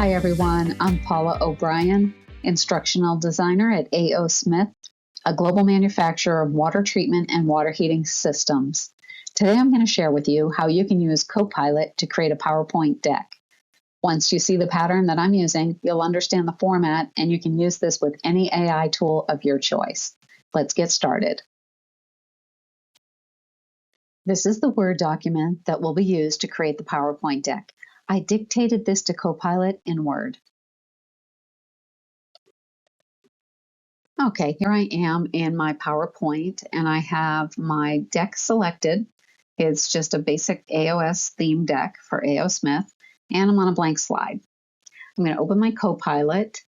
Hi everyone, I'm Paula O'Brien, instructional designer at A.O. Smith, a global manufacturer of water treatment and water heating systems. Today I'm going to share with you how you can use Copilot to create a PowerPoint deck. Once you see the pattern that I'm using, you'll understand the format and you can use this with any AI tool of your choice. Let's get started. This is the Word document that will be used to create the PowerPoint deck. I dictated this to Copilot in Word. Okay, here I am in my PowerPoint and I have my deck selected. It's just a basic AOS theme deck for A.O. Smith, and I'm on a blank slide. I'm going to open my Copilot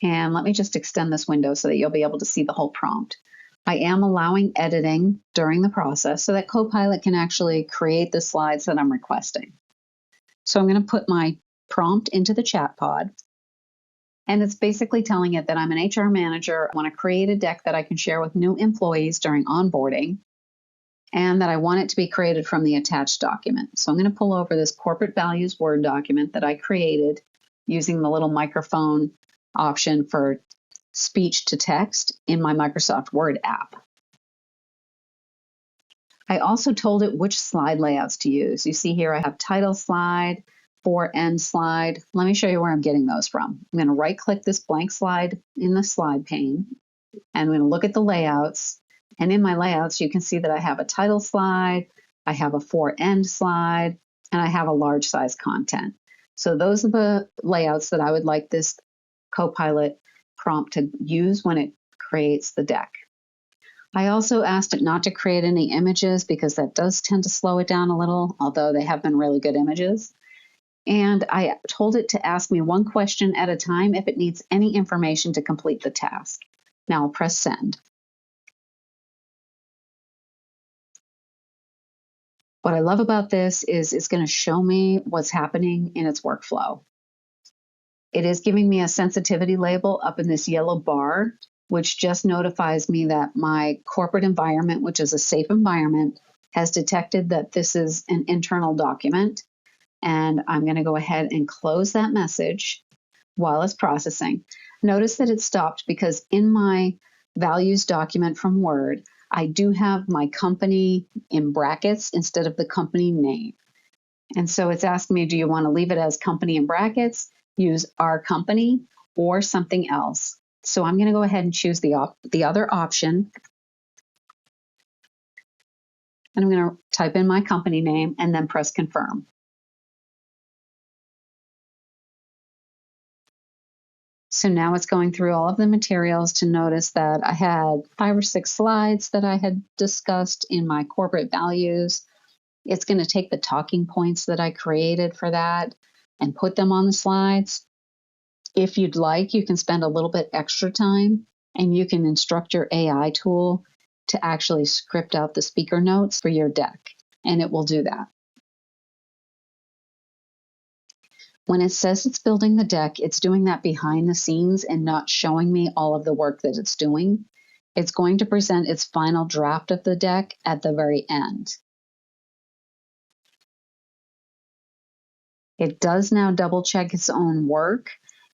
and let me just extend this window so that you'll be able to see the whole prompt. I am allowing editing during the process so that Copilot can actually create the slides that I'm requesting. So I'm going to put my prompt into the chat pod. And it's basically telling it that I'm an HR manager. I want to create a deck that I can share with new employees during onboarding, and that I want it to be created from the attached document. So I'm going to pull over this corporate values Word document that I created using the little microphone option for speech to text in my Microsoft Word app. I also told it which slide layouts to use. You see here I have title slide, for end slide. Let me show you where I'm getting those from. I'm going to right click this blank slide in the slide pane, and I'm going to look at the layouts. And in my layouts, you can see that I have a title slide, I have a for end slide, and I have a large size content. So those are the layouts that I would like this Copilot prompt to use when it creates the deck. I also asked it not to create any images because that does tend to slow it down a little, although they have been really good images. And I told it to ask me one question at a time if it needs any information to complete the task. Now I'll press send. What I love about this is it's going to show me what's happening in its workflow. It is giving me a sensitivity label up in this yellow bar, which just notifies me that my corporate environment, which is a safe environment, has detected that this is an internal document. And I'm going to go ahead and close that message while it's processing. Notice that it stopped because in my values document from Word, I do have my company in brackets instead of the company name. And so it's asking me, do you want to leave it as company in brackets, use our company, or something else? So I'm going to go ahead and choose the other option. And I'm going to type in my company name and then press confirm. So now it's going through all of the materials to notice that I had 5 or 6 slides that I had discussed in my corporate values. It's going to take the talking points that I created for that and put them on the slides. If you'd like, you can spend a little bit extra time and you can instruct your AI tool to actually script out the speaker notes for your deck, and it will do that. When it says it's building the deck, it's doing that behind the scenes and not showing me all of the work that it's doing. It's going to present its final draft of the deck at the very end. It does now double check its own work.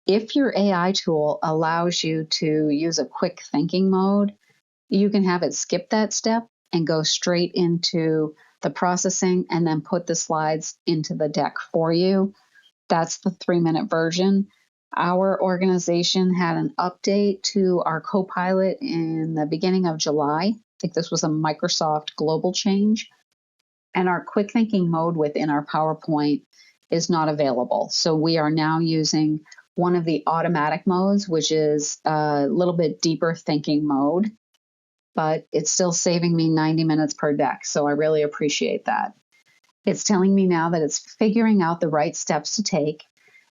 If your AI tool allows you to use a quick thinking mode, you can have it skip that step and go straight into the processing and then put the slides into the deck for you. That's the 3-minute version. Our organization had an update to our Copilot in the beginning of July. I think this was a Microsoft global change. And our quick thinking mode within our PowerPoint is not available. So we are now using one of the automatic modes, which is a little bit deeper thinking mode, but it's still saving me 90 minutes per deck. So I really appreciate that. It's telling me now that it's figuring out the right steps to take.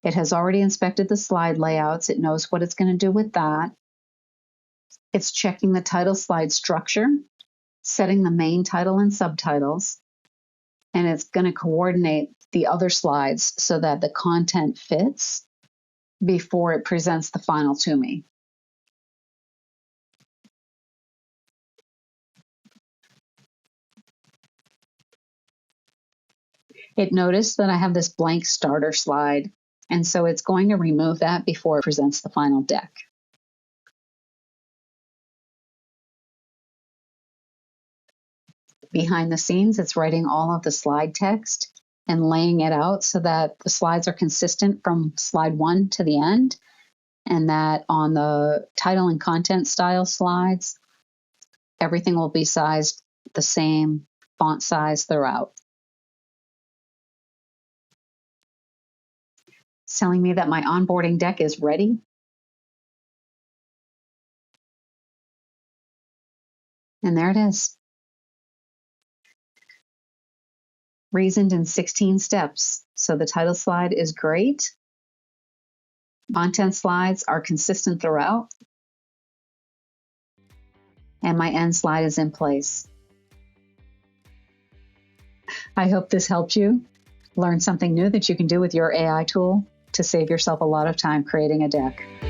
It has already inspected the slide layouts. It knows what it's going to do with that. It's checking the title slide structure, setting the main title and subtitles, and it's going to coordinate the other slides so that the content fits before it presents the final to me. It noticed that I have this blank starter slide And so it's going to remove that before it presents the final deck. Behind the scenes, it's writing all of the slide text and laying it out so that the slides are consistent from slide 1 to the end, and that on the title and content style slides, everything will be sized the same font size throughout. It's telling me that my onboarding deck is ready. And there it is. Reasoned in 16 steps. So the title slide is great. Content slides are consistent throughout. And my end slide is in place. I hope this helped you learn something new that you can do with your AI tool to save yourself a lot of time creating a deck.